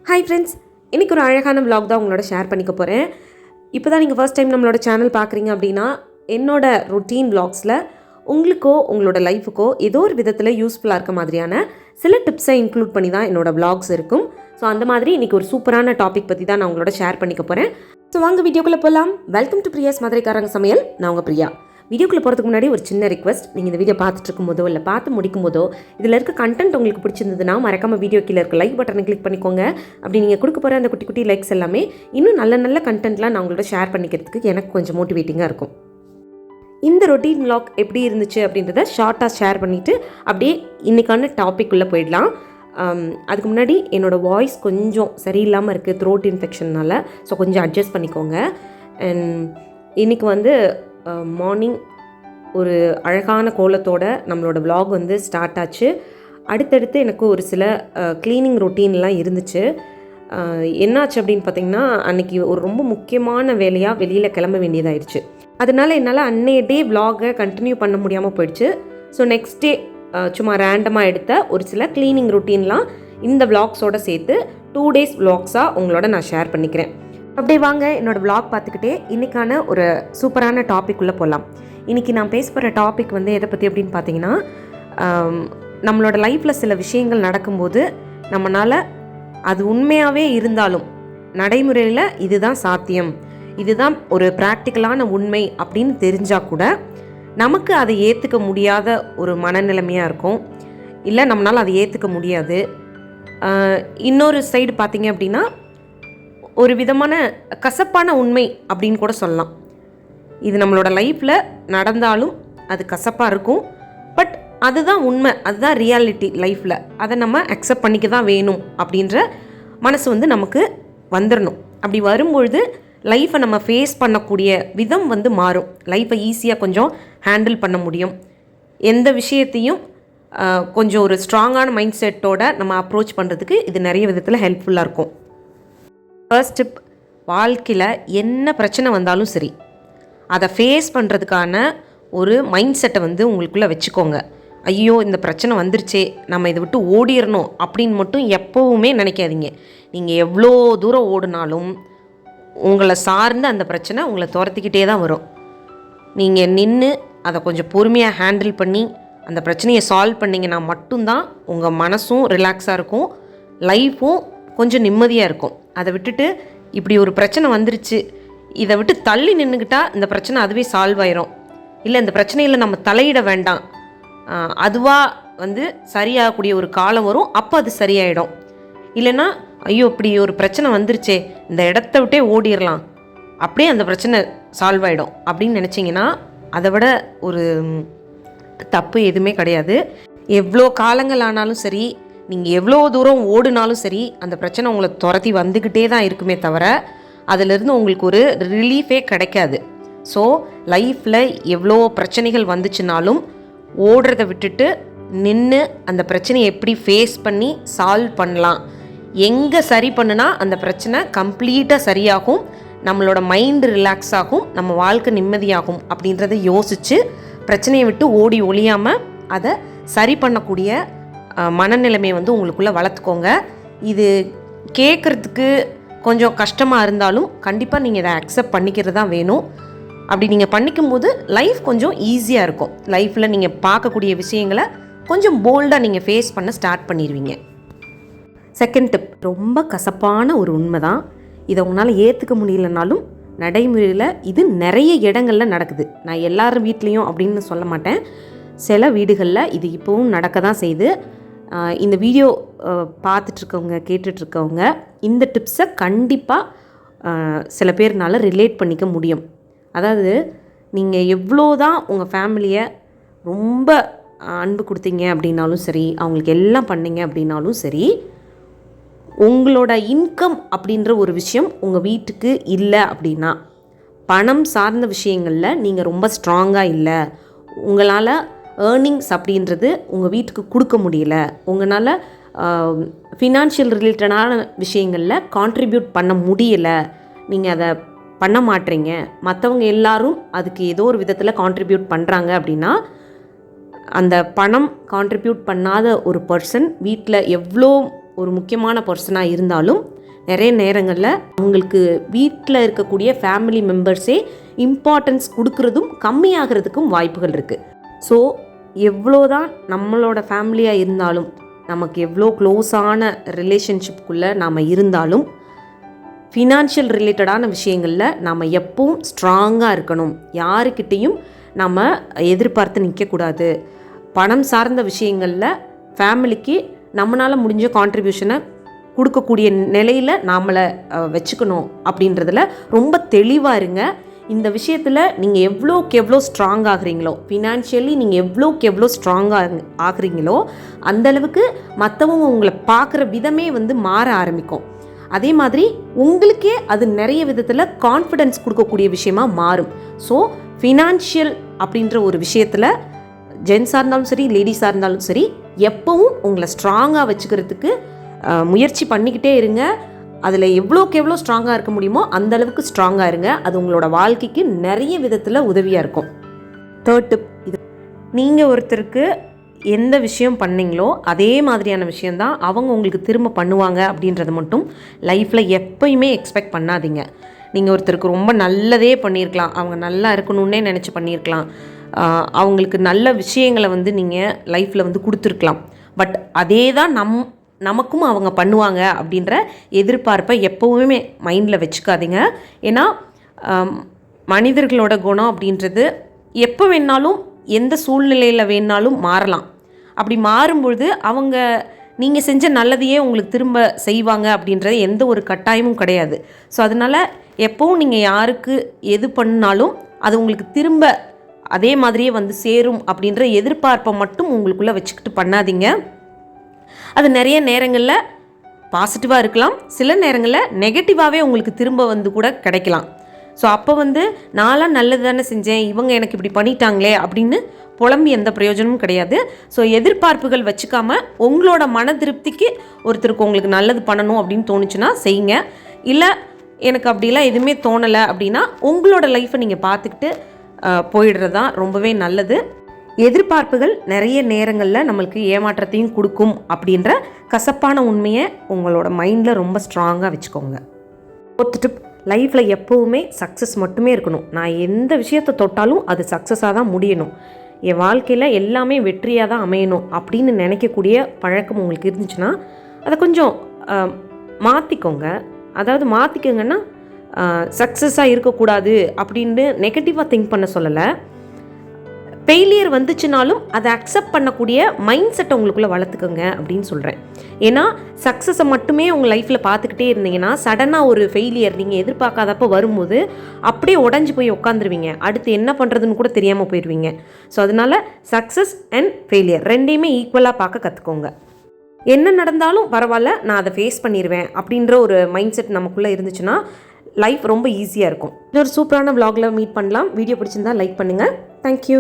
Hi friends, இன்றைக்கி ஒரு அழகான vlog தான் உங்களோட ஷேர் பண்ணிக்க போகிறேன். இப்போ தான் நீங்கள் ஃபர்ஸ்ட் டைம் நம்மளோட சேனல் பார்க்குறீங்க அப்படின்னா என்னோட ரொட்டீன் vlogsல உங்களுக்கோ உங்களோட லைஃபுக்கோ ஏதோ ஒரு விதத்தில் யூஸ்ஃபுல்லாக இருக்க மாதிரியான சில டிப்ஸை இன்க்ளூட் பண்ணி தான் என்னோட vlogs இருக்கும். ஸோ அந்த மாதிரி இன்றைக்கி ஒரு சூப்பரான டாபிக் பற்றி தான் நான் உங்களோட ஷேர் பண்ணிக்க போகிறேன். ஸோ வாங்க வீடியோக்குள்ளே போகலாம். வெல்கம் டு பிரியாஸ் மதுரைக்காரங்க சமையல். நான் உங்கள் பிரியா. வீடியோக்குள்ளே போகிறதுக்கு முன்னாடி ஒரு சின்ன ரிக்வெஸ்ட், நீங்கள் இந்த வீடியோ பார்த்துட்டு இருக்கும்போதோ இல்லை பார்த்து முடிக்கும் போதோ இதில் இருக்க கண்டென்ட் உங்களுக்கு பிடிச்சிருந்ததுன்னா மறக்காம வீடியோ கீழே இருக்க லைக் பட்டனை கிளிக் பண்ணிக்கோங்க. அப்படி நீங்கள் கொடுக்க போகிற அந்த குட்டி குட்டி லைக்ஸ் எல்லாமே இன்னும் நல்ல நல்ல கண்டென்ட்லாம் நான் உங்களோட ஷேர் பண்ணிக்கிறதுக்கு எனக்கு கொஞ்சம் மோட்டிவேட்டிங்காக இருக்கும். இந்த ரொட்டீன் vlog எப்படி இருந்துச்சு அப்படின்றத ஷார்ட்டாக ஷேர் பண்ணிவிட்டு அப்படியே இன்றைக்கான டாபிக் உள்ளே போயிடலாம். அதுக்கு முன்னாடி என்னோடய வாய்ஸ் கொஞ்சம் சரியில்லாமல் இருக்குது, த்ரோட் இன்ஃபெக்ஷன்னால. ஸோ கொஞ்சம் அட்ஜஸ்ட் பண்ணிக்கோங்க. அண்ட் இன்றைக்கி வந்து மார்னிங் ஒரு அழகான கோலத்தோட நம்மளோட vlog வந்து ஸ்டார்ட் ஆச்சு. அடுத்தடுத்து எனக்கு ஒரு சில க்ளீனிங் ரொட்டீன்லாம் இருந்துச்சு. என்னாச்சு அப்படின்னு பார்த்திங்கன்னா, அன்றைக்கி ஒரு ரொம்ப முக்கியமான வேலையாக வெளியில் கிளம்ப வேண்டியதாகிடுச்சு. அதனால் என்னால் அன்னைய டே vlog-ஐ கண்டினியூ பண்ண முடியாமல் போயிடுச்சு. ஸோ நெக்ஸ்ட் டே சும்மா ரேண்டமாக எடுத்த ஒரு சில க்ளீனிங் ரொட்டீன்லாம் இந்த vlogsோட சேர்த்து 2 days vlogsஸாக உங்களோட நான் ஷேர் பண்ணிக்கிறேன். அப்படியே வாங்க என்னோடய vlog பார்த்துக்கிட்டே இன்றைக்கான ஒரு சூப்பரான டாபிக் உள்ளே போகலாம். இன்றைக்கி நான் பேச போகிற டாபிக் வந்து எதை பற்றி அப்படின்னு பார்த்தீங்கன்னா, நம்மளோட லைஃப்பில் சில விஷயங்கள் நடக்கும்போது நம்மளால் அது உண்மையாகவே இருந்தாலும் நடைமுறையில் இதுதான் சாத்தியம், இதுதான் ஒரு ப்ராக்டிக்கலான உண்மை அப்படின்னு தெரிஞ்சால் கூட நமக்கு அதை ஏற்றுக்க முடியாத ஒரு மனநிலைமையாக இருக்கும். இல்லை நம்மளால் அதை ஏற்றுக்க முடியாது. இன்னொரு சைடு பார்த்திங்க அப்படின்னா ஒரு விதமான கசப்பான உண்மை அப்படின்னு கூட சொல்லலாம். இது நம்மளோட லைஃப்பில் நடந்தாலும் அது கசப்பாக இருக்கும். பட் அதுதான் உண்மை, அதுதான் ரியாலிட்டி லைஃப்பில். அதை நம்ம அக்செப்ட் பண்ணிக்க தான் வேணும் அப்படின்ற மனசு வந்து நமக்கு வந்துடணும். அப்படி வரும்பொழுது லைஃப்பை நம்ம ஃபேஸ் பண்ணக்கூடிய விதம் வந்து மாறும். லைஃப்பை ஈஸியாக கொஞ்சம் ஹேண்டில் பண்ண முடியும். எந்த விஷயத்தையும் கொஞ்சம் ஒரு ஸ்ட்ராங்கான மைண்ட் செட்டோட நம்ம அப்ரோச் பண்ணுறதுக்கு இது நிறைய விதத்தில் ஹெல்ப்ஃபுல்லாக இருக்கும். ஃபர்ஸ்ட் டிப், வாழ்க்கையில் என்ன பிரச்சனை வந்தாலும் சரி அதை ஃபேஸ் பண்ணுறதுக்கான ஒரு மைண்ட் செட்டை வந்து உங்களுக்குள்ளே வச்சுக்கோங்க. ஐயோ இந்த பிரச்சனை வந்துருச்சே, நம்ம இதை விட்டு ஓடிடணும் அப்படின்னு மட்டும் எப்போவுமே நினைக்காதீங்க. நீங்கள் எவ்வளோ தூரம் ஓடினாலும் உங்களை சார்ந்து அந்த பிரச்சனை உங்களை துரத்திக்கிட்டே தான் வரும். நீங்கள் நின்று அதை கொஞ்சம் பொறுமையாக ஹேண்டில் பண்ணி அந்த பிரச்சனையை சால்வ் பண்ணிங்கன்னா மட்டும்தான் உங்கள் மனசும் ரிலாக்ஸாக இருக்கும், லைஃப்பும் கொஞ்சம் நிம்மதியாக இருக்கும். அதை விட்டுட்டு இப்படி ஒரு பிரச்சனை வந்துருச்சு, இதை விட்டு தள்ளி நின்றுக்கிட்டால் இந்த பிரச்சனை அதுவே சால்வ் ஆயிரும். இல்லை இந்த பிரச்சனையில் நம்ம தலையிட வேண்டாம், அதுவாக வந்து சரியாகக்கூடிய ஒரு காலம் வரும், அப்போ அது சரியாயிடும். இல்லைன்னா ஐயோ இப்படி ஒரு பிரச்சனை வந்துருச்சே, இந்த இடத்த விட்டே ஓடிடலாம், அப்படியே அந்த பிரச்சனை சால்வ் ஆகிடும் அப்படின்னு நினச்சிங்கன்னா அதை விட ஒரு தப்பு எதுவுமே கிடையாது. எவ்வளோ காலங்கள் ஆனாலும் சரி, நீங்கள் எவ்வளோ தூரம் ஓடுனாலும் சரி, அந்த பிரச்சனை உங்களை துரத்தி வந்துக்கிட்டே தான் இருக்குமே தவிர அதிலிருந்து உங்களுக்கு ஒரு ரிலீஃபே கிடைக்காது. ஸோ லைஃப்பில் எவ்வளோ பிரச்சனைகள் வந்துச்சுனாலும் ஓடுறதை விட்டுட்டு நின்று அந்த பிரச்சனையை எப்படி ஃபேஸ் பண்ணி சால்வ் பண்ணலாம், எங்கே சரி பண்ணுனா அந்த பிரச்சனை கம்ப்ளீட்டாக சரியாகும், நம்மளோட மைண்டு ரிலாக்ஸ் ஆகும், நம்ம வாழ்க்கை நிம்மதியாகும் அப்படின்றத யோசித்து பிரச்சனையை விட்டு ஓடி ஒழியாமல் அதை சரி பண்ணக்கூடிய மனநிலைமையை வந்து உங்களுக்குள்ளே வளர்த்துக்கோங்க. இது கேட்குறதுக்கு கொஞ்சம் கஷ்டமாக இருந்தாலும் கண்டிப்பாக நீங்கள் இதை அக்செப்ட் பண்ணிக்கிறது தான் வேணும். அப்படி நீங்கள் பண்ணிக்கும்போது லைஃப் கொஞ்சம் ஈஸியாக இருக்கும். லைஃப்பில் நீங்கள் பார்க்கக்கூடிய விஷயங்களை கொஞ்சம் போல்டாக நீங்கள் ஃபேஸ் பண்ண ஸ்டார்ட் பண்ணிடுவீங்க. செகண்ட் டிப், ரொம்ப கசப்பான ஒரு உண்மை தான். இதை உங்களால் ஏற்றுக்க முடியலனாலும் நடைமுறையில் இது நிறைய இடங்களில் நடக்குது. நான் எல்லாரும் வீட்லேயும் அப்படின்னு சொல்ல மாட்டேன், சில வீடுகளில் இது இப்போவும் நடக்க தான் செய்யுது. இந்த வீடியோ பார்த்துட்ருக்கவங்க கேட்டுட்ருக்கவங்க இந்த டிப்ஸை கண்டிப்பாக சில பேர்னால ரிலேட் பண்ணிக்க முடியும். அதாவது நீங்கள் எவ்வளோ தான் உங்கள் ஃபேமிலியை ரொம்ப அன்பு கொடுத்தீங்க அப்படின்னாலும் சரி, அவங்களுக்கு எல்லாம் பண்ணீங்க அப்படின்னாலும் சரி, உங்களோட இன்கம் அப்படின்ற ஒரு விஷயம் உங்கள் வீட்டுக்கு இல்லை அப்படின்னா, பணம் சார்ந்த விஷயங்களில் நீங்கள் ரொம்ப ஸ்ட்ராங்காக இல்லை, உங்களால் ஏர்னிங்ஸ் அப்படின்றது உங்கள் வீட்டுக்கு கொடுக்க முடியல, உங்களால் ஃபினான்ஷியல் ரிலேட்டடான விஷயங்களில் கான்ட்ரிபியூட் பண்ண முடியலை, நீங்கள் அதை பண்ண மாட்டீங்க, மற்றவங்க எல்லாரும் அதுக்கு ஏதோ ஒரு விதத்தில் கான்ட்ரிபியூட் பண்ணுறாங்க அப்படின்னா, அந்த பணம் கான்ட்ரிபியூட் பண்ணாத ஒரு பர்சன் வீட்டில் எவ்வளோ ஒரு முக்கியமான பர்சனாக இருந்தாலும் நிறைய நேரங்களில் அவங்களுக்கு வீட்டில் இருக்கக்கூடிய ஃபேமிலி மெம்பர்ஸே இம்பார்ட்டன்ஸ் கொடுக்கறதும் கம்மியாகிறதுக்கும் வாய்ப்புகள் இருக்குது. ஸோ எவ்வளோதான் நம்மளோட ஃபேமிலியாக இருந்தாலும், நமக்கு எவ்வளோ க்ளோஸான ரிலேஷன்ஷிப்புக்குள்ளே நாம் இருந்தாலும், ஃபினான்ஷியல் ரிலேட்டடான விஷயங்களில் நாம் எப்பவும் ஸ்ட்ராங்காக இருக்கணும். யாருக்கிட்டேயும் நம்ம எதிர்பார்த்து நிற்கக்கூடாது. பணம் சார்ந்த விஷயங்களில் ஃபேமிலிக்கு நம்மளால் முடிஞ்ச கான்ட்ரிபியூஷனை கொடுக்கக்கூடிய நிலையில் நாமளை வச்சுக்கணும் அப்படின்றதில் ரொம்ப தெளிவாக இருங்க. இந்த விஷயத்தில் நீங்கள் எவ்வளோக்கு எவ்வளோ ஸ்ட்ராங் ஆகுறீங்களோ, ஃபினான்ஷியலி நீங்கள் எவ்வளோக்கு எவ்வளோ ஸ்ட்ராங்காக ஆகுறீங்களோ அந்தளவுக்கு மற்றவங்க உங்களை பார்க்குற விதமே மாற ஆரம்பிக்கும். அதே மாதிரி உங்களுக்கே அது நிறைய விதத்தில் கான்ஃபிடென்ஸ் கொடுக்கக்கூடிய விஷயமாக மாறும். ஸோ ஃபினான்ஷியல் அப்படின்ற ஒரு விஷயத்தில் ஜென்ஸாக இருந்தாலும் சரி, லேடிஸாக இருந்தாலும் சரி, எப்பவும் உங்களை ஸ்ட்ராங்காக வச்சுக்கிறதுக்கு முயற்சி பண்ணிக்கிட்டே இருங்க. அதில் எவ்வளோக்கு எவ்வளோ ஸ்ட்ராங்காக இருக்க முடியுமோ அந்தளவுக்கு ஸ்ட்ராங்காக இருங்க. அது உங்களோட வாழ்க்கைக்கு நிறைய விதத்தில் உதவியாக இருக்கும். தேர்ட் டிப், இது நீங்கள் ஒருத்தருக்கு எந்த விஷயம் பண்ணீங்களோ அதே மாதிரியான விஷயந்தான் அவங்க உங்களுக்கு திரும்ப பண்ணுவாங்க அப்படின்றத மட்டும் லைஃப்பில் எப்பயுமே எக்ஸ்பெக்ட் பண்ணாதீங்க. நீங்கள் ஒருத்தருக்கு ரொம்ப நல்லதே பண்ணியிருக்கலாம், அவங்க நல்லா இருக்கணுன்னே நினச்சி பண்ணியிருக்கலாம், அவங்களுக்கு நல்ல விஷயங்களை நீங்கள் லைஃப்பில் கொடுத்துருக்கலாம். பட் அதே தான் நமக்கும் அவங்க பண்ணுவாங்க அப்படின்ற எதிர்பார்ப்பை எப்போவுமே மைண்டில் வச்சுக்காதீங்க. ஏன்னா மனிதர்களோட குணம் அப்படின்றது எப்போ வேணாலும் எந்த சூழ்நிலையில் வேணாலும் மாறலாம். அப்படி மாறும்பொழுது அவங்க நீங்கள் செஞ்ச நல்லதையே உங்களுக்கு திரும்ப செய்வாங்க அப்படின்றது எந்த ஒரு கட்டாயமும் கிடையாது. ஸோ அதனால் எப்போவும் நீங்கள் யாருக்கு எது பண்ணாலும் அது உங்களுக்கு திரும்ப அதே மாதிரியே சேரும் அப்படின்ற எதிர்பார்ப்பை மட்டும் உங்களுக்குள்ளே வச்சுக்கிட்டு பண்ணாதீங்க. அது நிறைய நேரங்களில் பாசிட்டிவாக இருக்கலாம், சில நேரங்களில் நெகட்டிவாகவே உங்களுக்கு திரும்ப கூட கிடைக்கலாம். ஸோ அப்போ நான்லாம் நல்லது தானே செஞ்சேன், இவங்க எனக்கு இப்படி பண்ணிட்டாங்களே அப்படின்னு புலம்பி எந்த பிரயோஜனமும் கிடையாது. ஸோ எதிர்பார்ப்புகள் வச்சுக்காமல் உங்களோட மன திருப்திக்கு ஒருத்தருக்கு உங்களுக்கு நல்லது பண்ணணும் அப்படின்னு தோணுச்சுன்னா செய்யுங்க. இல்லை எனக்கு அப்படிலாம் எதுவுமே தோணலை அப்படின்னா உங்களோட லைஃப்பை நீங்கள் பார்த்துக்கிட்டு போயிடுறது தான் ரொம்பவே நல்லது. எதிர்பார்ப்புகள் நிறைய நேரங்களில் நம்மளுக்கு ஏமாற்றத்தையும் கொடுக்கும் அப்படின்ற கசப்பான உண்மையை உங்களோட மைண்டில் ரொம்ப ஸ்ட்ராங்காக வச்சுக்கோங்க. ஒத்துட்டு லைஃப்பில் எப்போவுமே சக்ஸஸ் மட்டுமே இருக்கணும். நான் எந்த விஷயத்தை தொட்டாலும் அது சக்ஸஸாக தான் முடியணும், என் வாழ்க்கையில் எல்லாமே வெற்றியாக தான் அமையணும் அப்படின்னு நினைக்கக்கூடிய பழக்கம் உங்களுக்கு இருந்துச்சுன்னா அதை கொஞ்சம் மாற்றிக்கோங்க. அதாவது மாற்றிக்கோங்கன்னா சக்ஸஸாக இருக்கக்கூடாது அப்படின்னு நெகட்டிவாக திங்க் பண்ண சொல்லலை. ஃபெயிலியர் வந்துச்சுனாலும் அதை அக்செப்ட் பண்ணக்கூடிய மைண்ட் செட்டை உங்களுக்குள்ளே வளர்த்துக்கோங்க அப்படின்னு சொல்கிறேன். ஏன்னா சக்ஸஸை மட்டுமே உங்கள் லைஃப்பில் பார்த்துக்கிட்டே இருந்தீங்கன்னா சடனாக ஒரு ஃபெயிலியர் நீங்கள் எதிர்பார்க்காதப்போ வரும்போது அப்படியே உடஞ்சி போய் உட்காந்துருவீங்க. அடுத்து என்ன பண்ணுறதுன்னு கூட தெரியாமல் போயிடுவீங்க. ஸோ அதனால் சக்ஸஸ் அண்ட் ஃபெயிலியர் ரெண்டையுமே ஈக்குவலாக பார்க்க கற்றுக்கோங்க. என்ன நடந்தாலும் பரவாயில்ல, நான் அதை ஃபேஸ் பண்ணிடுவேன் அப்படின்ற ஒரு மைண்ட் செட் நமக்குள்ளே இருந்துச்சுன்னா லைஃப் ரொம்ப ஈஸியாக இருக்கும். இன்னொரு சூப்பரான vlogல மீட் பண்ணலாம். வீடியோ பிடிச்சிருந்தா லைக் பண்ணுங்கள். தேங்க்யூ.